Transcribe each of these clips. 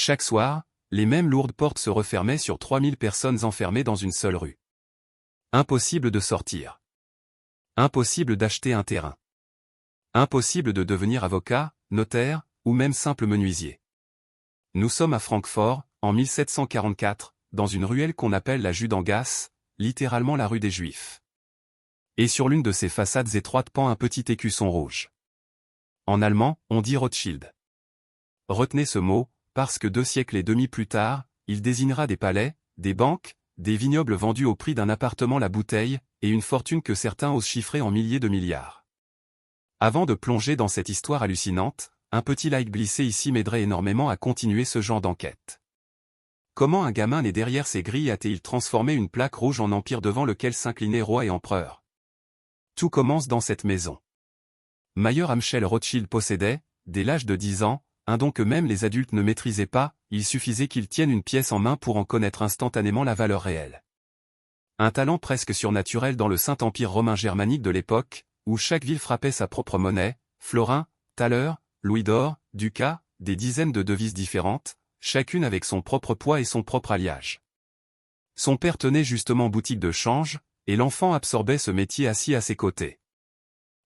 Chaque soir, les mêmes lourdes portes se refermaient sur 3000 personnes enfermées dans une seule rue. Impossible de sortir. Impossible d'acheter un terrain. Impossible de devenir avocat, notaire, ou même simple menuisier. Nous sommes à Francfort, en 1744, dans une ruelle qu'on appelle la Judengasse, littéralement la rue des Juifs. Et sur l'une de ses façades étroites pend un petit écusson rouge. En allemand, on dit Rothschild. Retenez ce mot, parce que 2 siècles et demi plus tard, il désignera des palais, des banques, des vignobles vendus au prix d'un appartement la bouteille, et une fortune que certains osent chiffrer en milliers de milliards. Avant de plonger dans cette histoire hallucinante, un petit like glissé ici m'aiderait énormément à continuer ce genre d'enquête. Comment un gamin né derrière ces grilles a-t-il transformé une plaque rouge en empire devant lequel s'inclinaient rois et empereurs? Tout commence dans cette maison. Mayer Amschel Rothschild possédait, dès l'âge de 10 ans, un don que même les adultes ne maîtrisaient pas, il suffisait qu'ils tiennent une pièce en main pour en connaître instantanément la valeur réelle. Un talent presque surnaturel dans le Saint-Empire romain germanique de l'époque, où chaque ville frappait sa propre monnaie, florin, thaler, louis d'or, ducat, des dizaines de devises différentes, chacune avec son propre poids et son propre alliage. Son père tenait justement boutique de change, et l'enfant absorbait ce métier assis à ses côtés.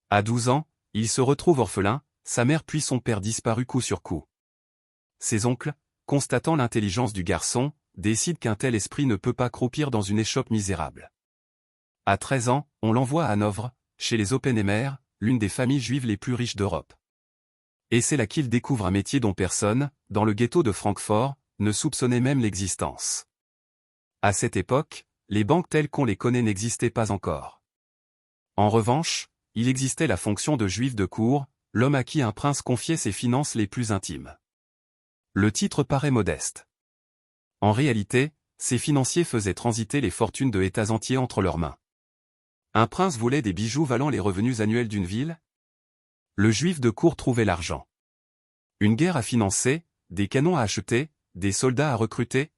À 12 ans, il se retrouve orphelin, sa mère puis son père disparu coup sur coup. Ses oncles, constatant l'intelligence du garçon, décident qu'un tel esprit ne peut pas croupir dans une échoppe misérable. À 13 ans, on l'envoie à Hanovre, chez les Oppenheimer, l'une des familles juives les plus riches d'Europe. Et c'est là qu'il découvre un métier dont personne, dans le ghetto de Francfort, ne soupçonnait même l'existence. À cette époque, les banques telles qu'on les connaît n'existaient pas encore. En revanche, il existait la fonction de juif de cour, l'homme à qui un prince confiait ses finances les plus intimes. Le titre paraît modeste. En réalité, ces financiers faisaient transiter les fortunes de États entiers entre leurs mains. Un prince volait des bijoux valant les revenus annuels d'une ville? Le juif de cour trouvait l'argent. Une guerre à financer, des canons à acheter, des soldats à recruter?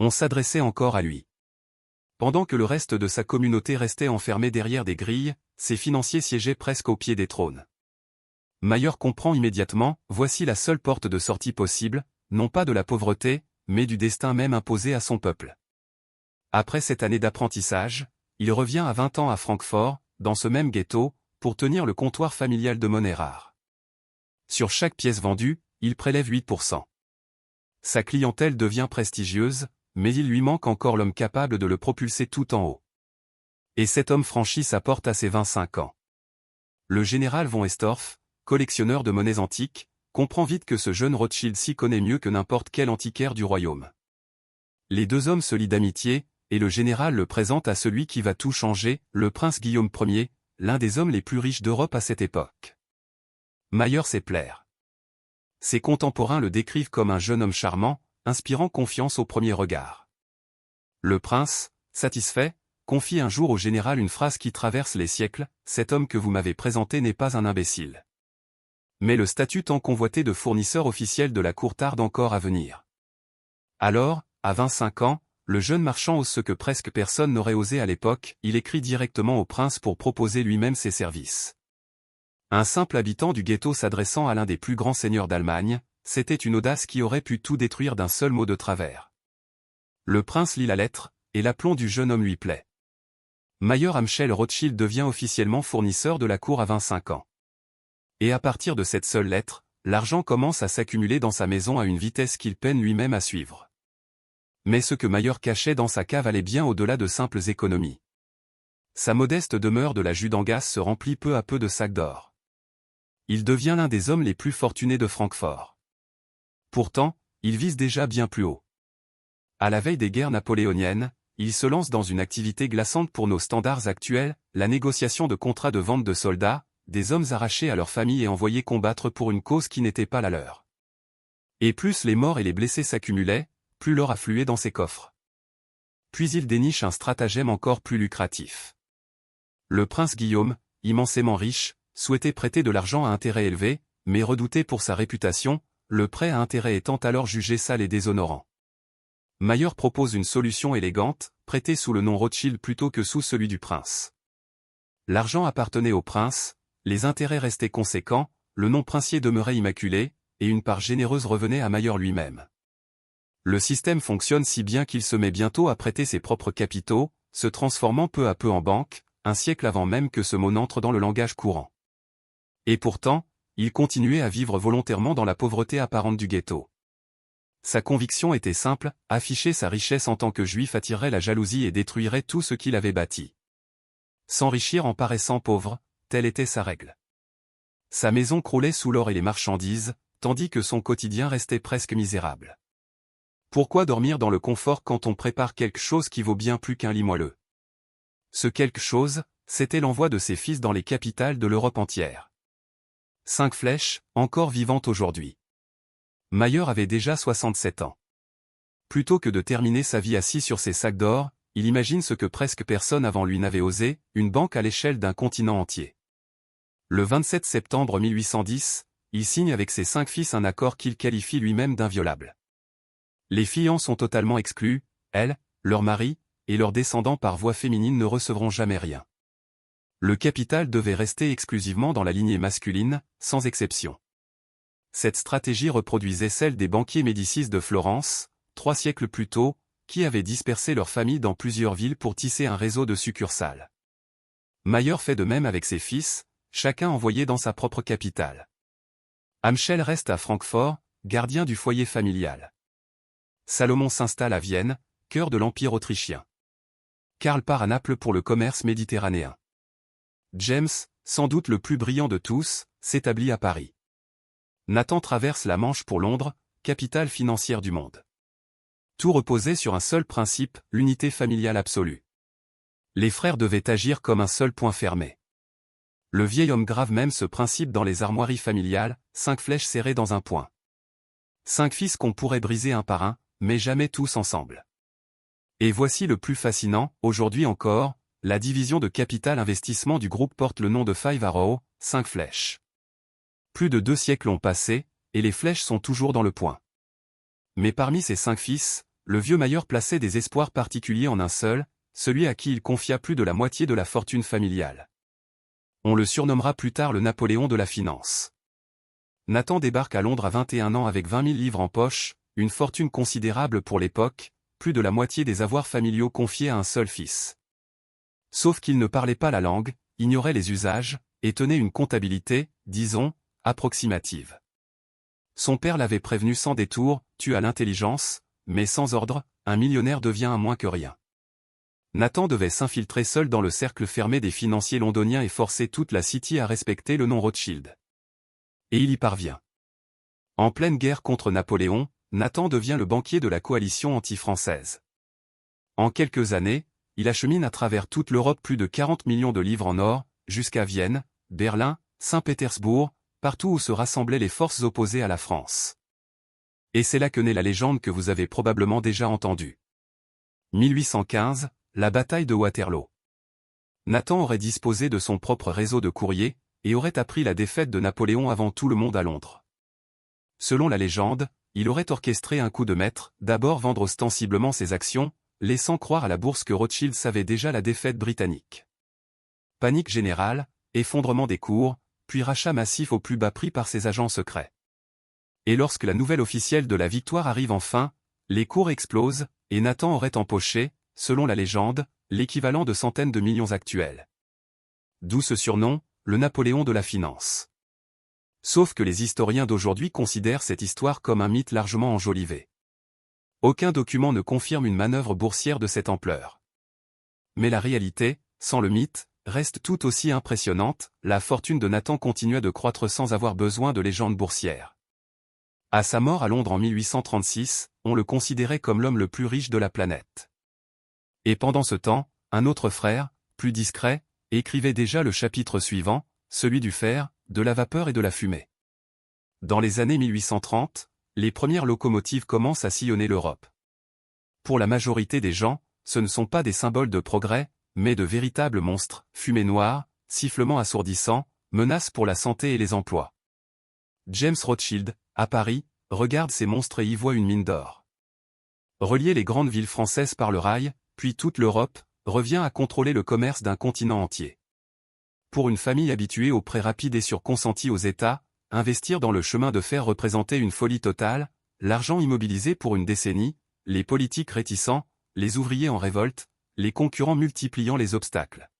On s'adressait encore à lui. Pendant que le reste de sa communauté restait enfermé derrière des grilles, ces financiers siégeaient presque au pied des trônes. Mayer comprend immédiatement, voici la seule porte de sortie possible, non pas de la pauvreté, mais du destin même imposé à son peuple. Après cette année d'apprentissage, il revient à 20 ans à Francfort, dans ce même ghetto, pour tenir le comptoir familial de monnaie rare. Sur chaque pièce vendue, il prélève 8%. Sa clientèle devient prestigieuse, mais il lui manque encore l'homme capable de le propulser tout en haut. Et cet homme franchit sa porte à ses 25 ans. Le général von Estorff, collectionneur de monnaies antiques, comprend vite que ce jeune Rothschild s'y connaît mieux que n'importe quel antiquaire du royaume. Les deux hommes se lient d'amitié, et le général le présente à celui qui va tout changer, le prince Guillaume Ier, l'un des hommes les plus riches d'Europe à cette époque. Mayer sait plaire. Ses contemporains le décrivent comme un jeune homme charmant, inspirant confiance au premier regard. Le prince, satisfait, confie un jour au général une phrase qui traverse les siècles, « Cet homme que vous m'avez présenté n'est pas un imbécile. » Mais le statut tant convoité de fournisseur officiel de la cour tarde encore à venir. Alors, à 25 ans, le jeune marchand ose ce que presque personne n'aurait osé à l'époque, il écrit directement au prince pour proposer lui-même ses services. Un simple habitant du ghetto s'adressant à l'un des plus grands seigneurs d'Allemagne, c'était une audace qui aurait pu tout détruire d'un seul mot de travers. Le prince lit la lettre, et l'aplomb du jeune homme lui plaît. Mayer Amschel Rothschild devient officiellement fournisseur de la cour à 25 ans. Et à partir de cette seule lettre, l'argent commence à s'accumuler dans sa maison à une vitesse qu'il peine lui-même à suivre. Mais ce que Mayer cachait dans sa cave allait bien au-delà de simples économies. Sa modeste demeure de la Judengasse se remplit peu à peu de sacs d'or. Il devient l'un des hommes les plus fortunés de Francfort. Pourtant, il vise déjà bien plus haut. À la veille des guerres napoléoniennes, il se lance dans une activité glaçante pour nos standards actuels, la négociation de contrats de vente de soldats, des hommes arrachés à leur famille et envoyés combattre pour une cause qui n'était pas la leur. Et plus les morts et les blessés s'accumulaient, plus l'or affluait dans ses coffres. Puis il déniche un stratagème encore plus lucratif. Le prince Guillaume, immensément riche, souhaitait prêter de l'argent à intérêt élevé, mais redouté pour sa réputation, le prêt à intérêt étant alors jugé sale et déshonorant. Mayer propose une solution élégante, prêter sous le nom Rothschild plutôt que sous celui du prince. L'argent appartenait au prince, les intérêts restaient conséquents, le nom princier demeurait immaculé, et une part généreuse revenait à Mayer lui-même. Le système fonctionne si bien qu'il se met bientôt à prêter ses propres capitaux, se transformant peu à peu en banque, un siècle avant même que ce mot n'entre dans le langage courant. Et pourtant, il continuait à vivre volontairement dans la pauvreté apparente du ghetto. Sa conviction était simple, afficher sa richesse en tant que juif attirerait la jalousie et détruirait tout ce qu'il avait bâti. S'enrichir en paraissant pauvre, telle était sa règle. Sa maison croulait sous l'or et les marchandises, tandis que son quotidien restait presque misérable. Pourquoi dormir dans le confort quand on prépare quelque chose qui vaut bien plus qu'un lit moelleux? Ce quelque chose, c'était l'envoi de ses fils dans les capitales de l'Europe entière. 5 flèches, encore vivantes aujourd'hui. Mayer avait déjà 67 ans. Plutôt que de terminer sa vie assis sur ses sacs d'or, il imagine ce que presque personne avant lui n'avait osé, une banque à l'échelle d'un continent entier. Le 27 septembre 1810, il signe avec ses 5 fils un accord qu'il qualifie lui-même d'inviolable. Les filles en sont totalement exclues, elles, leurs maris, et leurs descendants par voie féminine ne recevront jamais rien. Le capital devait rester exclusivement dans la lignée masculine, sans exception. Cette stratégie reproduisait celle des banquiers Médicis de Florence, 3 siècles plus tôt, qui avaient dispersé leurs familles dans plusieurs villes pour tisser un réseau de succursales. Mayer fait de même avec ses fils, chacun envoyé dans sa propre capitale. Amschel reste à Francfort, gardien du foyer familial. Salomon s'installe à Vienne, cœur de l'Empire autrichien. Karl part à Naples pour le commerce méditerranéen. James, sans doute le plus brillant de tous, s'établit à Paris. Nathan traverse la Manche pour Londres, capitale financière du monde. Tout reposait sur un seul principe, l'unité familiale absolue. Les frères devaient agir comme un seul point fermé. Le vieil homme grave même ce principe dans les armoiries familiales, 5 flèches serrées dans un point. 5 fils qu'on pourrait briser un par un, mais jamais tous ensemble. Et voici le plus fascinant, aujourd'hui encore, la division de capital investissement du groupe porte le nom de Five Arrows, 5 flèches. Plus de 2 siècles ont passé, et les flèches sont toujours dans le point. Mais parmi ces 5 fils, le vieux Mayer plaçait des espoirs particuliers en un seul, celui à qui il confia plus de la moitié de la fortune familiale. On le surnommera plus tard le Napoléon de la finance. Nathan débarque à Londres à 21 ans avec 20 000 livres en poche, une fortune considérable pour l'époque, plus de la moitié des avoirs familiaux confiés à un seul fils. Sauf qu'il ne parlait pas la langue, ignorait les usages, et tenait une comptabilité, disons, approximative. Son père l'avait prévenu sans détour, tu as l'intelligence, mais sans ordre, un millionnaire devient un moins que rien. Nathan devait s'infiltrer seul dans le cercle fermé des financiers londoniens et forcer toute la City à respecter le nom Rothschild. Et il y parvient. En pleine guerre contre Napoléon, Nathan devient le banquier de la coalition anti-française. En quelques années, il achemine à travers toute l'Europe plus de 40 millions de livres en or, jusqu'à Vienne, Berlin, Saint-Pétersbourg, partout où se rassemblaient les forces opposées à la France. Et c'est là que naît la légende que vous avez probablement déjà entendue. 1815, la bataille de Waterloo. Nathan aurait disposé de son propre réseau de courriers, et aurait appris la défaite de Napoléon avant tout le monde à Londres. Selon la légende, il aurait orchestré un coup de maître, d'abord vendre ostensiblement ses actions, laissant croire à la bourse que Rothschild savait déjà la défaite britannique. Panique générale, effondrement des cours, puis rachat massif au plus bas prix par ses agents secrets. Et lorsque la nouvelle officielle de la victoire arrive enfin, les cours explosent, et Nathan aurait empoché, selon la légende, l'équivalent de centaines de millions actuels. D'où ce surnom, le Napoléon de la finance. Sauf que les historiens d'aujourd'hui considèrent cette histoire comme un mythe largement enjolivé. Aucun document ne confirme une manœuvre boursière de cette ampleur. Mais la réalité, sans le mythe, reste tout aussi impressionnante, la fortune de Nathan continua de croître sans avoir besoin de légendes boursières. À sa mort à Londres en 1836, on le considérait comme l'homme le plus riche de la planète. Et pendant ce temps, un autre frère, plus discret, écrivait déjà le chapitre suivant, celui du fer, de la vapeur et de la fumée. Dans les années 1830, les premières locomotives commencent à sillonner l'Europe. Pour la majorité des gens, ce ne sont pas des symboles de progrès, mais de véritables monstres, fumée noire, sifflements assourdissants, menaces pour la santé et les emplois. James Rothschild, à Paris, regarde ces monstres et y voit une mine d'or. Relier les grandes villes françaises par le rail, puis toute l'Europe, revient à contrôler le commerce d'un continent entier. Pour une famille habituée aux prêts rapides et surconsentis aux États, investir dans le chemin de fer représentait une folie totale, l'argent immobilisé pour une décennie, les politiques réticents, les ouvriers en révolte, les concurrents multipliant les obstacles.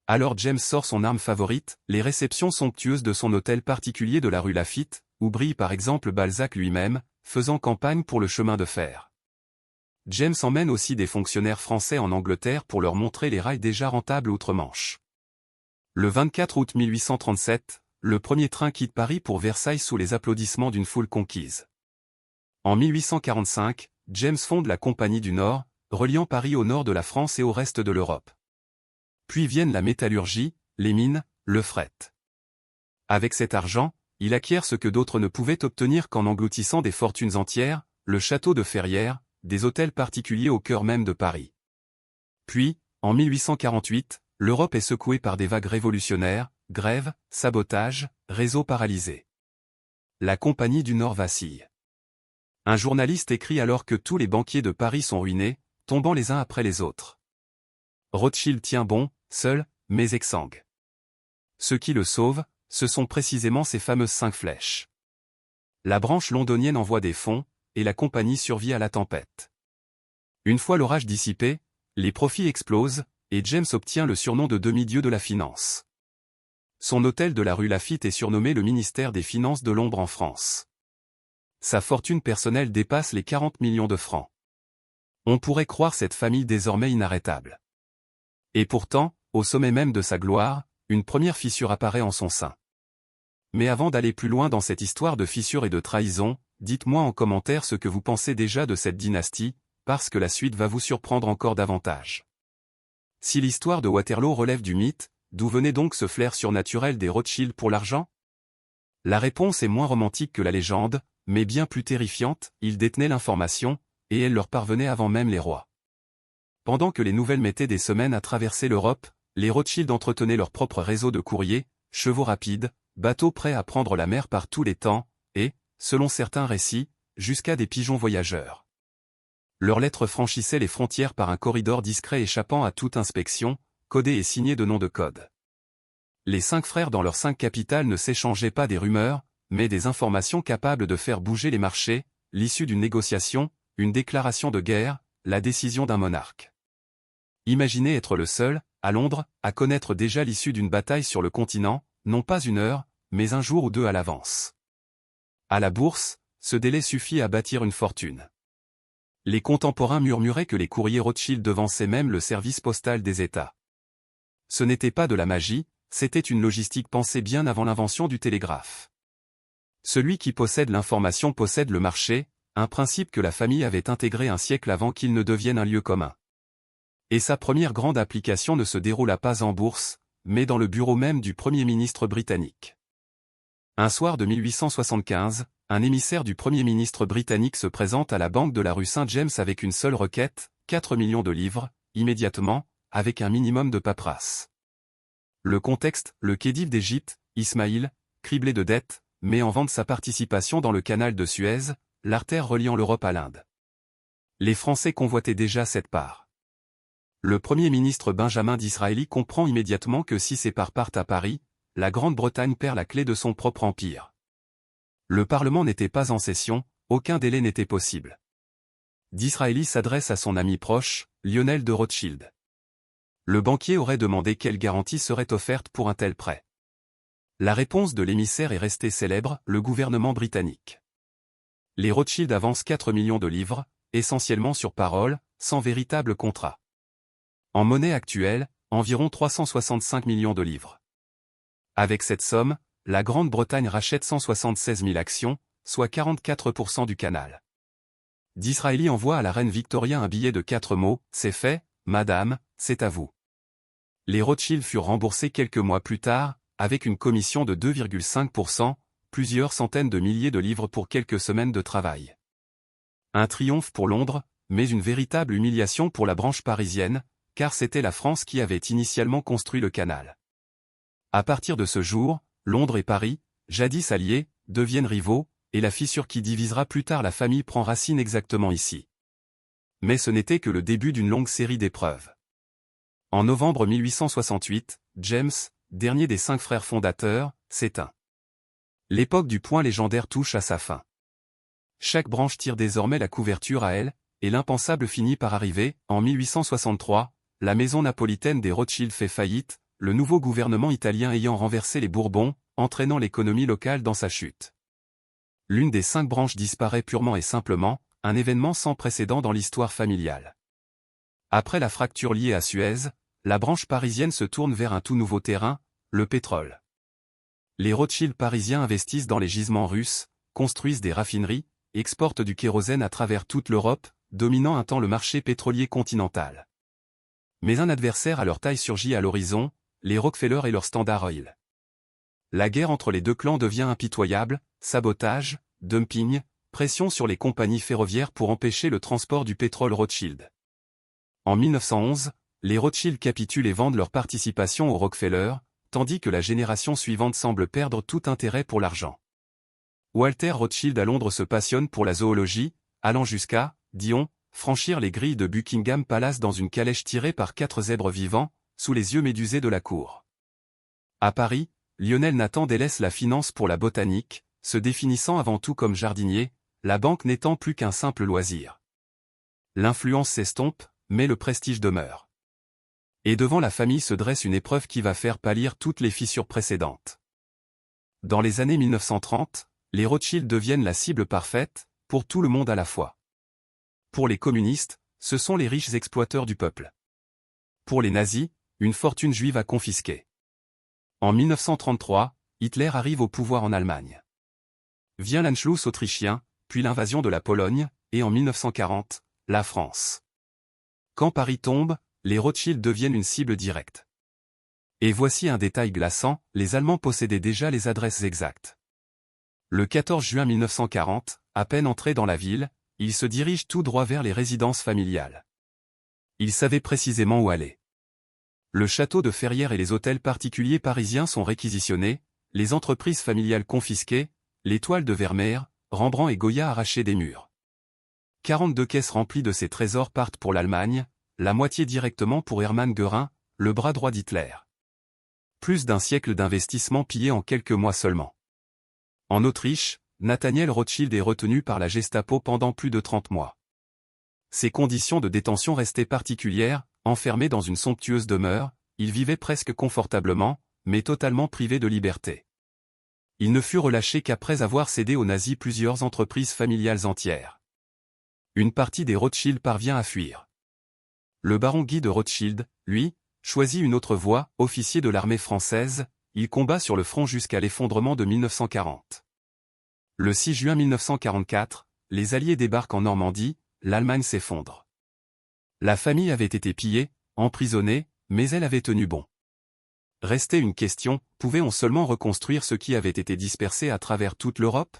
Alors James sort son arme favorite, les réceptions somptueuses de son hôtel particulier de la rue Laffitte, où brille par exemple Balzac lui-même, faisant campagne pour le chemin de fer. James emmène aussi des fonctionnaires français en Angleterre pour leur montrer les rails déjà rentables outre-Manche. Le 24 août 1837, le premier train quitte Paris pour Versailles sous les applaudissements d'une foule conquise. En 1845, James fonde la Compagnie du Nord, reliant Paris au nord de la France et au reste de l'Europe. Puis viennent la métallurgie, les mines, le fret. Avec cet argent, il acquiert ce que d'autres ne pouvaient obtenir qu'en engloutissant des fortunes entières, le château de Ferrières, des hôtels particuliers au cœur même de Paris. Puis, en 1848, l'Europe est secouée par des vagues révolutionnaires, grèves, sabotages, réseaux paralysés. La Compagnie du Nord vacille. Un journaliste écrit alors que tous les banquiers de Paris sont ruinés, tombant les uns après les autres. Rothschild tient bon, seul, mais exsangue. Ce qui le sauve, ce sont précisément ces fameuses 5 flèches. La branche londonienne envoie des fonds, et la compagnie survit à la tempête. Une fois l'orage dissipé, les profits explosent, et James obtient le surnom de demi-dieu de la finance. Son hôtel de la rue Laffitte est surnommé le ministère des Finances de l'ombre en France. Sa fortune personnelle dépasse les 40 millions de francs. On pourrait croire cette famille désormais inarrêtable. Et pourtant, au sommet même de sa gloire, une première fissure apparaît en son sein. Mais avant d'aller plus loin dans cette histoire de fissure et de trahison, dites-moi en commentaire ce que vous pensez déjà de cette dynastie, parce que la suite va vous surprendre encore davantage. Si l'histoire de Waterloo relève du mythe, d'où venait donc ce flair surnaturel des Rothschild pour l'argent? La réponse est moins romantique que la légende, mais bien plus terrifiante, ils détenaient l'information, et elle leur parvenait avant même les rois. Pendant que les nouvelles mettaient des semaines à traverser l'Europe, les Rothschild entretenaient leur propre réseau de courriers, chevaux rapides, bateaux prêts à prendre la mer par tous les temps, et, selon certains récits, jusqu'à des pigeons voyageurs. Leurs lettres franchissaient les frontières par un corridor discret échappant à toute inspection, codé et signé de noms de code. Les 5 frères dans leurs 5 capitales ne s'échangeaient pas des rumeurs, mais des informations capables de faire bouger les marchés, l'issue d'une négociation, une déclaration de guerre, la décision d'un monarque. Imaginez être le seul, à Londres, à connaître déjà l'issue d'une bataille sur le continent, non pas une heure, mais un jour ou 2 à l'avance. À la bourse, ce délai suffit à bâtir une fortune. Les contemporains murmuraient que les courriers Rothschild devançaient même le service postal des États. Ce n'était pas de la magie, c'était une logistique pensée bien avant l'invention du télégraphe. Celui qui possède l'information possède le marché, un principe que la famille avait intégré un siècle avant qu'il ne devienne un lieu commun. Et sa première grande application ne se déroula pas en bourse, mais dans le bureau même du Premier ministre britannique. Un soir de 1875, un émissaire du Premier ministre britannique se présente à la banque de la rue Saint-James avec une seule requête, 4 millions de livres, immédiatement, avec un minimum de paperasse. Le contexte, le khedive d'Égypte, Ismaïl, criblé de dettes, met en vente sa participation dans le canal de Suez, l'artère reliant l'Europe à l'Inde. Les Français convoitaient déjà cette part. Le Premier ministre Benjamin Disraeli comprend immédiatement que si ces parts partent à Paris, la Grande-Bretagne perd la clé de son propre empire. Le Parlement n'était pas en session, aucun délai n'était possible. Disraeli s'adresse à son ami proche, Lionel de Rothschild. Le banquier aurait demandé quelle garantie serait offerte pour un tel prêt. La réponse de l'émissaire est restée célèbre, le gouvernement britannique. Les Rothschild avancent 4 millions de livres, essentiellement sur parole, sans véritable contrat. En monnaie actuelle, environ 365 millions de livres. Avec cette somme, la Grande-Bretagne rachète 176 000 actions, soit 44% du canal. Disraeli envoie à la reine Victoria un billet de 4 mots, « C'est fait, madame, c'est à vous ». Les Rothschild furent remboursés quelques mois plus tard, avec une commission de 2,5%, plusieurs centaines de milliers de livres pour quelques semaines de travail. Un triomphe pour Londres, mais une véritable humiliation pour la branche parisienne, car c'était la France qui avait initialement construit le canal. À partir de ce jour, Londres et Paris, jadis alliés, deviennent rivaux, et la fissure qui divisera plus tard la famille prend racine exactement ici. Mais ce n'était que le début d'une longue série d'épreuves. En novembre 1868, James, dernier des 5 frères fondateurs, s'éteint. L'époque du point légendaire touche à sa fin. Chaque branche tire désormais la couverture à elle, et l'impensable finit par arriver. En 1863, la maison napolitaine des Rothschild fait faillite, le nouveau gouvernement italien ayant renversé les Bourbons, entraînant l'économie locale dans sa chute. L'une des 5 branches disparaît purement et simplement, un événement sans précédent dans l'histoire familiale. Après la fracture liée à Suez, la branche parisienne se tourne vers un tout nouveau terrain, le pétrole. Les Rothschild parisiens investissent dans les gisements russes, construisent des raffineries, exportent du kérosène à travers toute l'Europe, dominant un temps le marché pétrolier continental. Mais un adversaire à leur taille surgit à l'horizon, les Rockefeller et leur Standard Oil. La guerre entre les deux clans devient impitoyable, sabotage, dumping, pression sur les compagnies ferroviaires pour empêcher le transport du pétrole Rothschild. En 1911, les Rothschild capitulent et vendent leur participation aux Rockefeller, tandis que la génération suivante semble perdre tout intérêt pour l'argent. Walter Rothschild à Londres se passionne pour la zoologie, allant jusqu'à, dit-on, franchir les grilles de Buckingham Palace dans une calèche tirée par 4 zèbres vivants, sous les yeux médusés de la cour. À Paris, Lionel Nathan délaisse la finance pour la botanique, se définissant avant tout comme jardinier, la banque n'étant plus qu'un simple loisir. L'influence s'estompe, mais le prestige demeure. Et devant la famille se dresse une épreuve qui va faire pâlir toutes les fissures précédentes. Dans les années 1930, les Rothschild deviennent la cible parfaite, pour tout le monde à la fois. Pour les communistes, ce sont les riches exploiteurs du peuple. Pour les nazis, une fortune juive à confisquer. En 1933, Hitler arrive au pouvoir en Allemagne. Vient l'Anschluss autrichien, puis l'invasion de la Pologne, et en 1940, la France. Quand Paris tombe, les Rothschild deviennent une cible directe. Et voici un détail glaçant, les Allemands possédaient déjà les adresses exactes. Le 14 juin 1940, à peine entrés dans la ville, ils se dirigent tout droit vers les résidences familiales. Ils savaient précisément où aller. Le château de Ferrières et les hôtels particuliers parisiens sont réquisitionnés, les entreprises familiales confisquées, les toiles de Vermeer, Rembrandt et Goya arrachées des murs. 42 caisses remplies de ces trésors partent pour l'Allemagne, la moitié directement pour Hermann Göring, le bras droit d'Hitler. Plus d'un siècle d'investissement pillé en quelques mois seulement. En Autriche, Nathaniel Rothschild est retenu par la Gestapo pendant plus de 30 mois. Ses conditions de détention restaient particulières, enfermé dans une somptueuse demeure, il vivait presque confortablement, mais totalement privé de liberté. Il ne fut relâché qu'après avoir cédé aux nazis plusieurs entreprises familiales entières. Une partie des Rothschild parvient à fuir. Le baron Guy de Rothschild, lui, choisit une autre voie, officier de l'armée française, il combat sur le front jusqu'à l'effondrement de 1940. Le 6 juin 1944, les Alliés débarquent en Normandie, l'Allemagne s'effondre. La famille avait été pillée, emprisonnée, mais elle avait tenu bon. Restait une question, pouvait-on seulement reconstruire ce qui avait été dispersé à travers toute l'Europe?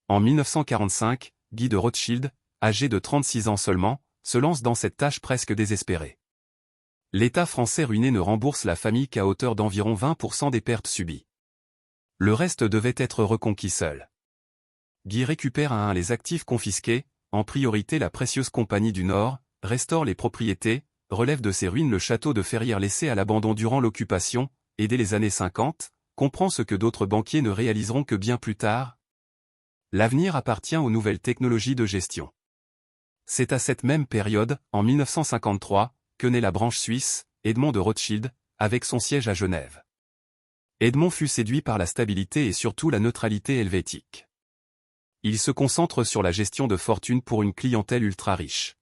En 1945, Guy de Rothschild, âgé de 36 ans seulement, se lance dans cette tâche presque désespérée. L'État français ruiné ne rembourse la famille qu'à hauteur d'environ 20% des pertes subies. Le reste devait être reconquis seul. Guy récupère à un les actifs confisqués, en priorité la précieuse Compagnie du Nord, restaure les propriétés, relève de ses ruines le château de Ferrières laissé à l'abandon durant l'occupation, et dès les années 50, comprend ce que d'autres banquiers ne réaliseront que bien plus tard. L'avenir appartient aux nouvelles technologies de gestion. C'est à cette même période, en 1953, que naît la branche suisse, Edmond de Rothschild, avec son siège à Genève. Edmond fut séduit par la stabilité et surtout la neutralité helvétique. Il se concentre sur la gestion de fortune pour une clientèle ultra riche.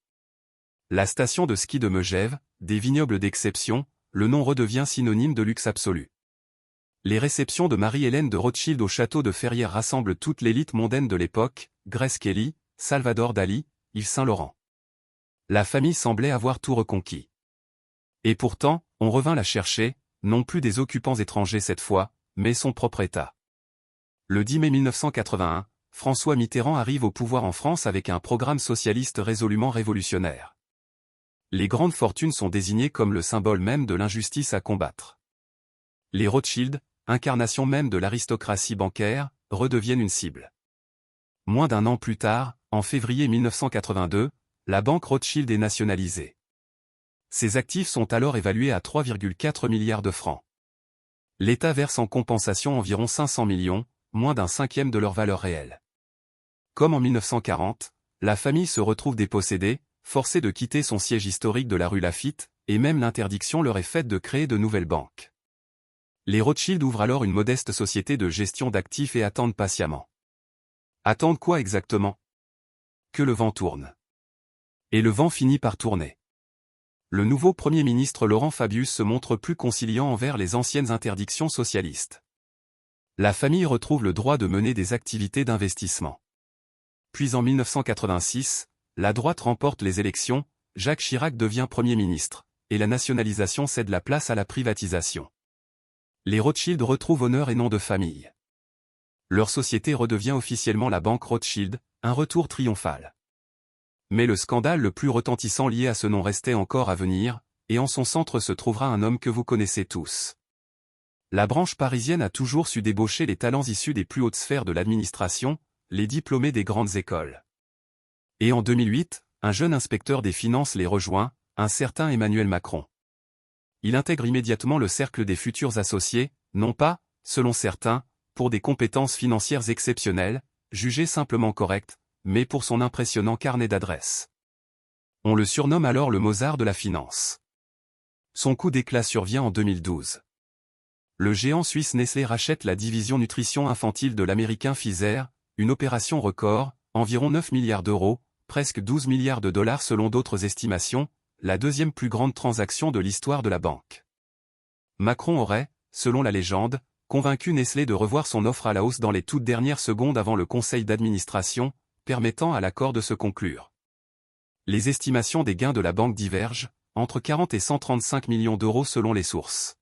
La station de ski de Megève, des vignobles d'exception, le nom redevient synonyme de luxe absolu. Les réceptions de Marie-Hélène de Rothschild au château de Ferrières rassemblent toute l'élite mondaine de l'époque, Grace Kelly, Salvador Dali, Yves Saint-Laurent. La famille semblait avoir tout reconquis. Et pourtant, on revint la chercher, non plus des occupants étrangers cette fois, mais son propre État. Le 10 mai 1981, François Mitterrand arrive au pouvoir en France avec un programme socialiste résolument révolutionnaire. Les grandes fortunes sont désignées comme le symbole même de l'injustice à combattre. Les Rothschild, incarnation même de l'aristocratie bancaire, redeviennent une cible. Moins d'un an plus tard, en février 1982, la banque Rothschild est nationalisée. Ses actifs sont alors évalués à 3,4 milliards de francs. L'État verse en compensation environ 500 millions, moins d'un cinquième de leur valeur réelle. Comme en 1940, la famille se retrouve dépossédée, forcée de quitter son siège historique de la rue Laffitte, et même l'interdiction leur est faite de créer de nouvelles banques. Les Rothschild ouvrent alors une modeste société de gestion d'actifs et attendent patiemment. Attendent quoi exactement? Que le vent tourne. Et le vent finit par tourner. Le nouveau Premier ministre Laurent Fabius se montre plus conciliant envers les anciennes interdictions socialistes. La famille retrouve le droit de mener des activités d'investissement. Puis en 1986, la droite remporte les élections, Jacques Chirac devient Premier ministre, et la nationalisation cède la place à la privatisation. Les Rothschild retrouvent honneur et nom de famille. Leur société redevient officiellement la Banque Rothschild, un retour triomphal. Mais le scandale le plus retentissant lié à ce nom restait encore à venir, et en son centre se trouvera un homme que vous connaissez tous. La branche parisienne a toujours su débaucher les talents issus des plus hautes sphères de l'administration, les diplômés des grandes écoles. Et en 2008, un jeune inspecteur des finances les rejoint, un certain Emmanuel Macron. Il intègre immédiatement le cercle des futurs associés, non pas, selon certains, pour des compétences financières exceptionnelles, jugées simplement correctes, mais pour son impressionnant carnet d'adresses. On le surnomme alors le Mozart de la finance. Son coup d'éclat survient en 2012. Le géant suisse Nestlé rachète la division nutrition infantile de l'américain Pfizer, une opération record, environ 9 milliards d'euros, presque 12 milliards de dollars selon d'autres estimations, la deuxième plus grande transaction de l'histoire de la banque. Macron aurait, selon la légende, convaincu Nestlé de revoir son offre à la hausse dans les toutes dernières secondes avant le conseil d'administration, permettant à l'accord de se conclure. Les estimations des gains de la banque divergent, entre 40 et 135 millions d'euros selon les sources.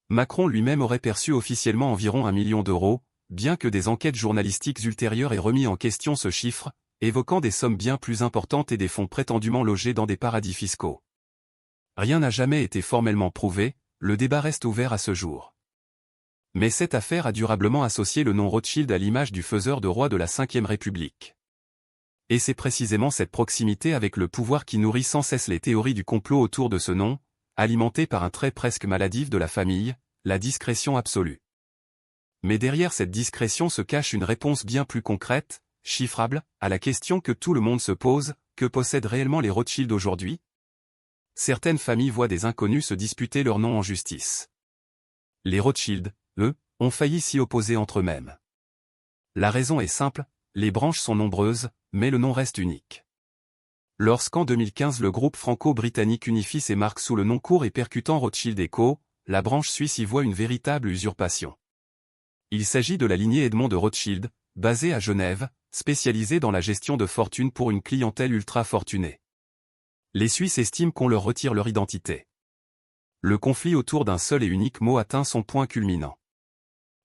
Macron lui-même aurait perçu officiellement environ 1 million d'euros, bien que des enquêtes journalistiques ultérieures aient remis en question ce chiffre, évoquant des sommes bien plus importantes et des fonds prétendument logés dans des paradis fiscaux. Rien n'a jamais été formellement prouvé, le débat reste ouvert à ce jour. Mais cette affaire a durablement associé le nom Rothschild à l'image du faiseur de roi de la Ve République. Et c'est précisément cette proximité avec le pouvoir qui nourrit sans cesse les théories du complot autour de ce nom, alimentées par un trait presque maladif de la famille, la discrétion absolue. Mais derrière cette discrétion se cache une réponse bien plus concrète, chiffrable, à la question que tout le monde se pose, que possèdent réellement les Rothschild aujourd'hui? Certaines familles voient des inconnus se disputer leur nom en justice. Les Rothschild, eux, ont failli s'y opposer entre eux-mêmes. La raison est simple, les branches sont nombreuses, mais le nom reste unique. Lorsqu'en 2015 le groupe franco-britannique unifie ses marques sous le nom court et percutant Rothschild & Co., la branche suisse y voit une véritable usurpation. Il s'agit de la lignée Edmond de Rothschild, basée à Genève, spécialisée dans la gestion de fortune pour une clientèle ultra fortunée. Les Suisses estiment qu'on leur retire leur identité. Le conflit autour d'un seul et unique mot atteint son point culminant.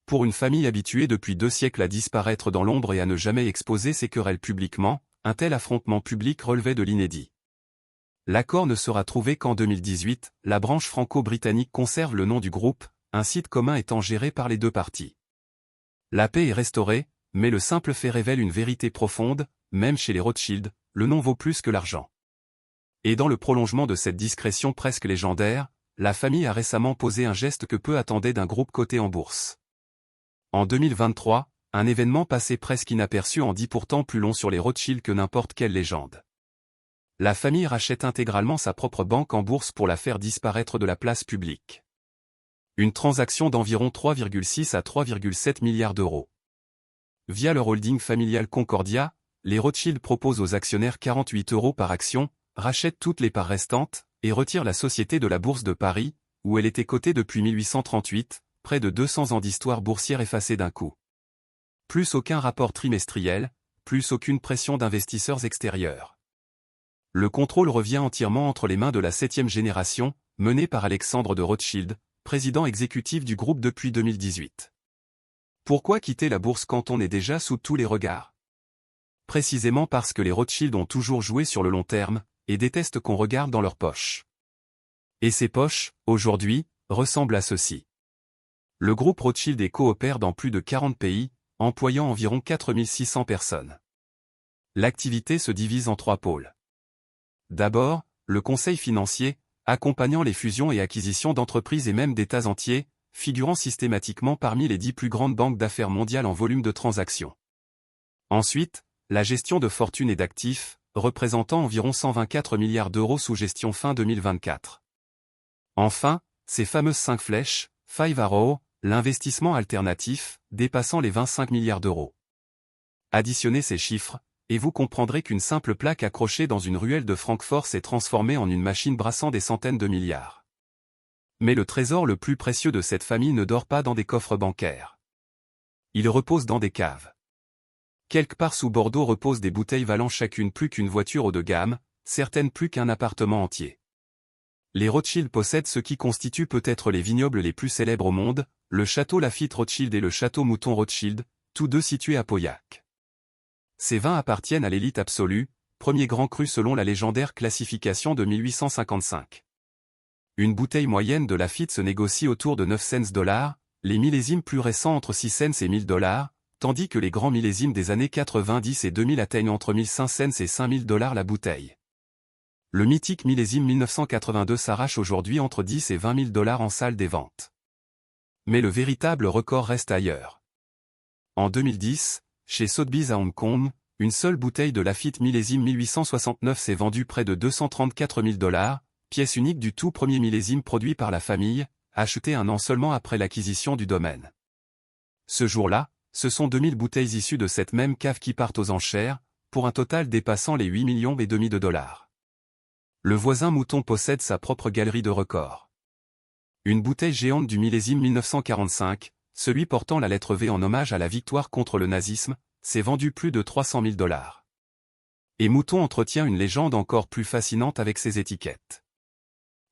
Pour une famille habituée depuis 2 siècles à disparaître dans l'ombre et à ne jamais exposer ses querelles publiquement, un tel affrontement public relevait de l'inédit. L'accord ne sera trouvé qu'en 2018, la branche franco-britannique conserve le nom du groupe, un site commun étant géré par les deux parties. La paix est restaurée, mais le simple fait révèle une vérité profonde, même chez les Rothschild, le nom vaut plus que l'argent. Et dans le prolongement de cette discrétion presque légendaire, la famille a récemment posé un geste que peu attendaient d'un groupe coté en bourse. En 2023, un événement passé presque inaperçu en dit pourtant plus long sur les Rothschild que n'importe quelle légende. La famille rachète intégralement sa propre banque en bourse pour la faire disparaître de la place publique. Une transaction d'environ 3,6 à 3,7 milliards d'euros. Via leur holding familial Concordia, les Rothschild proposent aux actionnaires 48 € par action, rachètent toutes les parts restantes, et retirent la société de la Bourse de Paris, où elle était cotée depuis 1838, près de 200 ans d'histoire boursière effacée d'un coup. Plus aucun rapport trimestriel, plus aucune pression d'investisseurs extérieurs. Le contrôle revient entièrement entre les mains de la 7e génération, menée par Alexandre de Rothschild, président exécutif du groupe depuis 2018. Pourquoi quitter la bourse quand on est déjà sous tous les regards? Précisément parce que les Rothschild ont toujours joué sur le long terme, et détestent qu'on regarde dans leurs poches. Et ces poches, aujourd'hui, ressemblent à ceci. Le groupe Rothschild & Co opère dans plus de 40 pays, employant environ 4600 personnes. L'activité se divise en 3 pôles. D'abord, le conseil financier, accompagnant les fusions et acquisitions d'entreprises et même d'États entiers, figurant systématiquement parmi les 10 plus grandes banques d'affaires mondiales en volume de transactions. Ensuite, la gestion de fortune et d'actifs, représentant environ 124 milliards d'euros sous gestion fin 2024. Enfin, ces fameuses 5 flèches, 5 arrows, l'investissement alternatif, dépassant les 25 milliards d'euros. Additionnez ces chiffres, et vous comprendrez qu'une simple plaque accrochée dans une ruelle de Francfort s'est transformée en une machine brassant des centaines de milliards. Mais le trésor le plus précieux de cette famille ne dort pas dans des coffres bancaires. Il repose dans des caves. Quelque part sous Bordeaux reposent des bouteilles valant chacune plus qu'une voiture haut de gamme, certaines plus qu'un appartement entier. Les Rothschild possèdent ce qui constitue peut-être les vignobles les plus célèbres au monde, le château Lafite Rothschild et le château Mouton Rothschild, tous deux situés à Pauillac. Ces vins appartiennent à l'élite absolue, premier grand cru selon la légendaire classification de 1855. Une bouteille moyenne de Lafite se négocie autour de 9 cents $, les millésimes plus récents entre 6 cents et 1000 $, tandis que les grands millésimes des années 90 et 2000 atteignent entre 1500 et 5000 $ la bouteille. Le mythique millésime 1982 s'arrache aujourd'hui entre 10 et 20 000 $ en salle des ventes. Mais le véritable record reste ailleurs. En 2010, chez Sotheby's à Hong Kong, une seule bouteille de Lafite millésime 1869 s'est vendue près de 234 000 $, pièce unique du tout premier millésime produit par la famille, acheté un an seulement après l'acquisition du domaine. Ce jour-là, ce sont 2000 bouteilles issues de cette même cave qui partent aux enchères, pour un total dépassant les 8,5 millions de dollars. Le voisin Mouton possède sa propre galerie de records. Une bouteille géante du millésime 1945, celui portant la lettre V en hommage à la victoire contre le nazisme, s'est vendue plus de 300 000 $. Et Mouton entretient une légende encore plus fascinante avec ses étiquettes.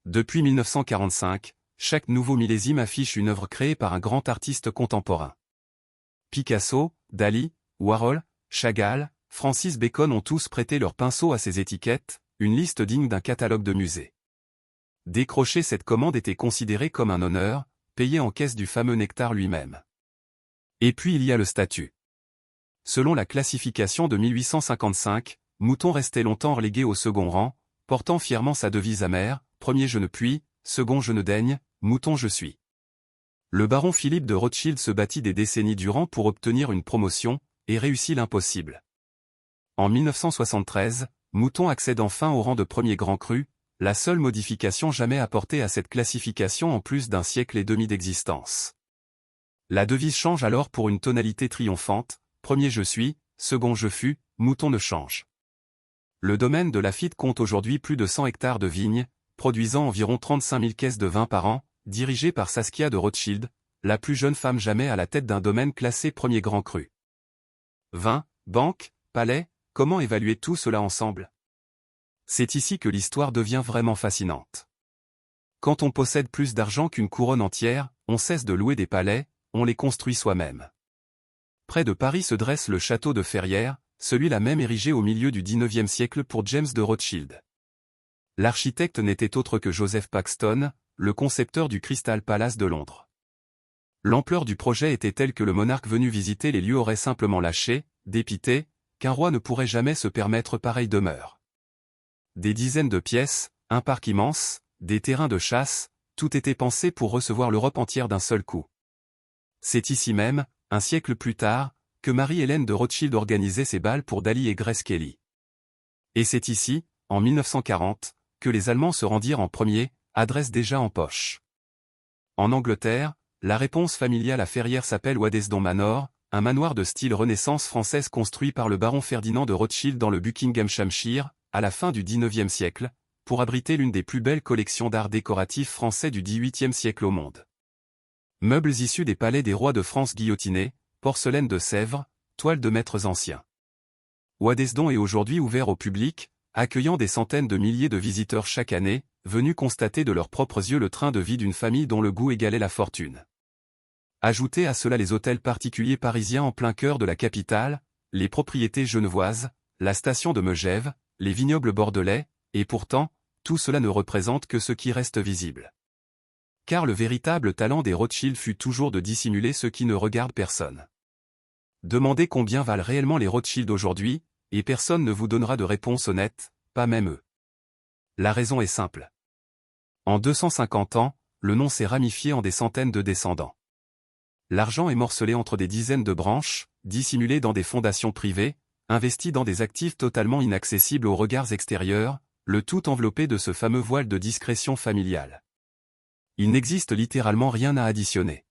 Depuis 1945, chaque nouveau millésime affiche une œuvre créée par un grand artiste contemporain. Picasso, Dali, Warhol, Chagall, Francis Bacon ont tous prêté leur pinceau à ces étiquettes, une liste digne d'un catalogue de musée. Décrocher cette commande était considéré comme un honneur, payé en caisse du fameux nectar lui-même. Et puis il y a le statut. Selon la classification de 1855, Mouton restait longtemps relégué au second rang, portant fièrement sa devise amère, premier je ne puis, second je ne daigne, Mouton je suis. Le baron Philippe de Rothschild se battit des décennies durant pour obtenir une promotion, et réussit l'impossible. En 1973, Mouton accède enfin au rang de premier grand cru, la seule modification jamais apportée à cette classification en plus d'un siècle et demi d'existence. La devise change alors pour une tonalité triomphante, premier je suis, second je fus, Mouton ne change. Le domaine de Lafite compte aujourd'hui plus de 100 hectares de vignes, produisant environ 35 000 caisses de vin par an, dirigé par Saskia de Rothschild, la plus jeune femme jamais à la tête d'un domaine classé premier grand cru. Vin, banque, palais, comment évaluer tout cela ensemble? C'est ici que l'histoire devient vraiment fascinante. Quand on possède plus d'argent qu'une couronne entière, on cesse de louer des palais, on les construit soi-même. Près de Paris se dresse le château de Ferrières, celui-là même érigé au milieu du XIXe siècle pour James de Rothschild. L'architecte n'était autre que Joseph Paxton, le concepteur du Crystal Palace de Londres. L'ampleur du projet était telle que le monarque venu visiter les lieux aurait simplement lâché, dépité, qu'un roi ne pourrait jamais se permettre pareille demeure. Des dizaines de pièces, un parc immense, des terrains de chasse, tout était pensé pour recevoir l'Europe entière d'un seul coup. C'est ici même, un siècle plus tard, que Marie-Hélène de Rothschild organisait ses bals pour Dali et Grace Kelly. Et c'est ici, en 1940, que les Allemands se rendirent en premier, adresse déjà en poche. En Angleterre, la réponse familiale à Ferrières s'appelle Waddesdon Manor, un manoir de style Renaissance française construit par le baron Ferdinand de Rothschild dans le Buckinghamshire, à la fin du XIXe siècle, pour abriter l'une des plus belles collections d'art décoratif français du XVIIIe siècle au monde. Meubles issus des palais des rois de France guillotinés, porcelaine de Sèvres, toiles de maîtres anciens. Waddesdon est aujourd'hui ouvert au public, accueillant des centaines de milliers de visiteurs chaque année, venus constater de leurs propres yeux le train de vie d'une famille dont le goût égalait la fortune. Ajoutez à cela les hôtels particuliers parisiens en plein cœur de la capitale, les propriétés genevoises, la station de Megève, les vignobles bordelais, et pourtant, tout cela ne représente que ce qui reste visible. Car le véritable talent des Rothschild fut toujours de dissimuler ce qui ne regarde personne. Demandez combien valent réellement les Rothschild aujourd'hui, et personne ne vous donnera de réponse honnête, pas même eux. La raison est simple. En 250 ans, le nom s'est ramifié en des centaines de descendants. L'argent est morcelé entre des dizaines de branches, dissimulées dans des fondations privées, investis dans des actifs totalement inaccessibles aux regards extérieurs, le tout enveloppé de ce fameux voile de discrétion familiale. Il n'existe littéralement rien à additionner.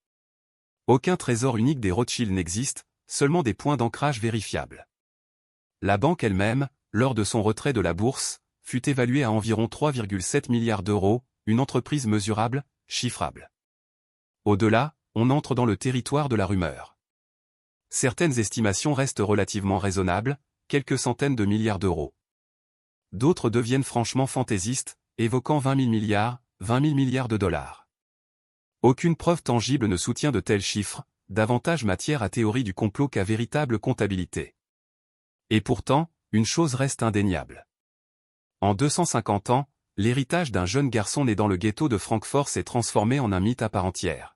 Aucun trésor unique des Rothschild n'existe, seulement des points d'ancrage vérifiables. La banque elle-même, lors de son retrait de la bourse, fut évaluée à environ 3,7 milliards d'euros, une entreprise mesurable, chiffrable. Au-delà, on entre dans le territoire de la rumeur. Certaines estimations restent relativement raisonnables, quelques centaines de milliards d'euros. D'autres deviennent franchement fantaisistes, évoquant 20 000 milliards, 20 000 milliards de dollars. Aucune preuve tangible ne soutient de tels chiffres, davantage matière à théorie du complot qu'à véritable comptabilité. Et pourtant, une chose reste indéniable. En 250 ans, l'héritage d'un jeune garçon né dans le ghetto de Francfort s'est transformé en un mythe à part entière.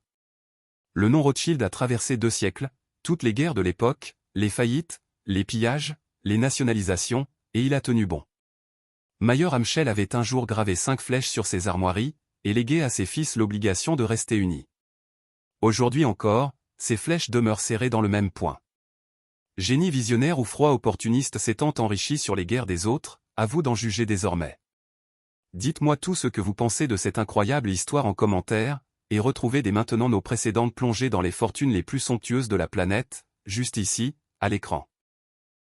Le nom Rothschild a traversé 2 siècles, toutes les guerres de l'époque, les faillites, les pillages, les nationalisations, et il a tenu bon. Mayer Amschel avait un jour gravé 5 flèches sur ses armoiries, et légué à ses fils l'obligation de rester unis. Aujourd'hui encore, ces flèches demeurent serrées dans le même point. Génie visionnaire ou froid opportuniste s'étant enrichi sur les guerres des autres, à vous d'en juger désormais. Dites-moi tout ce que vous pensez de cette incroyable histoire en commentaire, et retrouvez dès maintenant nos précédentes plongées dans les fortunes les plus somptueuses de la planète, juste ici, à l'écran.